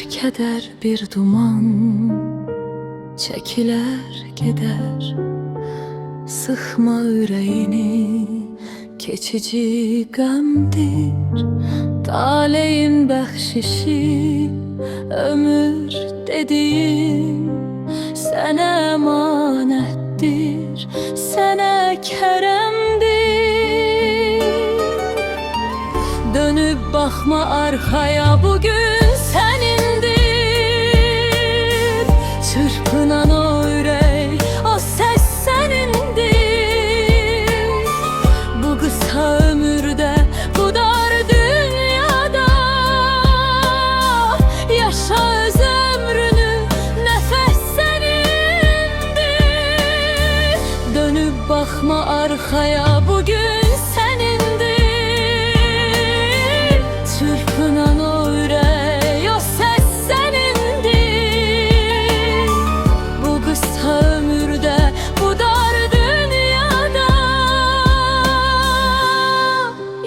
keder bir duman çekiler gider. Sıkma yüreğini, geçici gamdir. Taleyin bəxşişi ömür dediğin sənə emanətdir, sənə kərəmdir. Dönüb baxma arxaya, bugün sənindir. Çırpınan o ürək, o səs sənindir. Bu qısa ömürdə, bu dar dünyada yaşa öz ömrünü, nəfəs sənindir. Dönüb baxma arxaya, bugün sənindir. Çırpınan o ürək, o səs sənindir. Bu qısa ömürdə, bu dar dünyada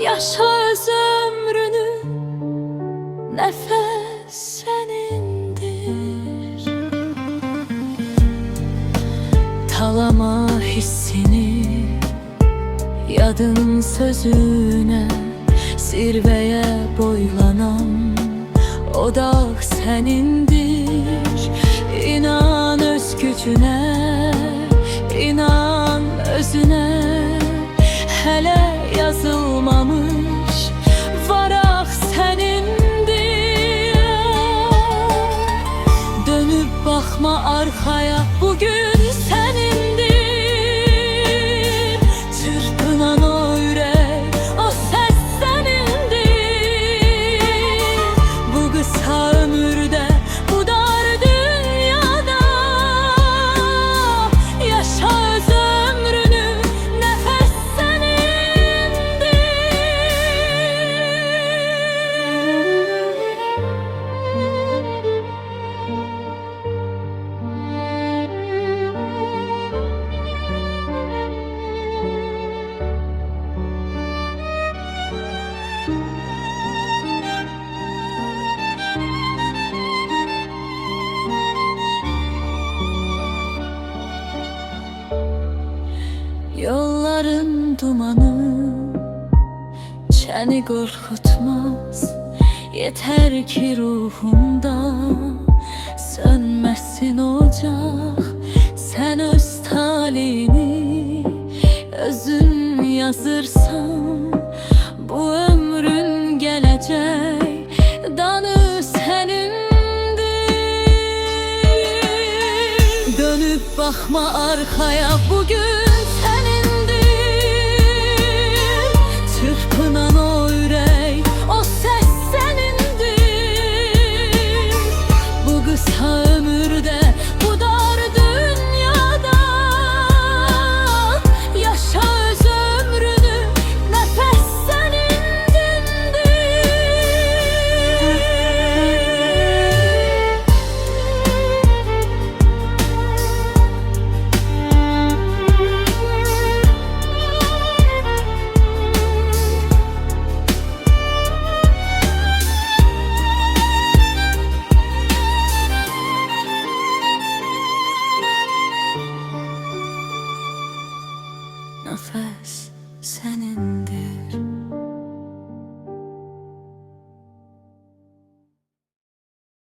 yaşa öz ömrünü, nəfəs sənindir. Talama hissini, yadın sözüne, zirveye boylanan o dağ sənindir. İnan öz gücüne, inan özüne. Hələ yazılmamış varaq sənindir. Dönüb baxma arxaya, bugün sənindir. Çırpınan o ürək, o səs sənindir. Bu qısa ömürdə, bu dar dünyada yaşa öz ömrünü, nəfəs sənindir. Yolların dumanı çəni qorxutmaz. Yeter ki ruhumda sönməsin ocaq. Sən öz talini özün yazırsan. Bu ömrün gələcək danı sənindir. Dönüb baxma arxaya, bugün sənindir. Çırpınan o ürək, o səs sənindir. Bu qısa ömürdə, bu dar dünyada yaşa öz ömrünü, nəfəs sənindir. Nəfəs sənindir.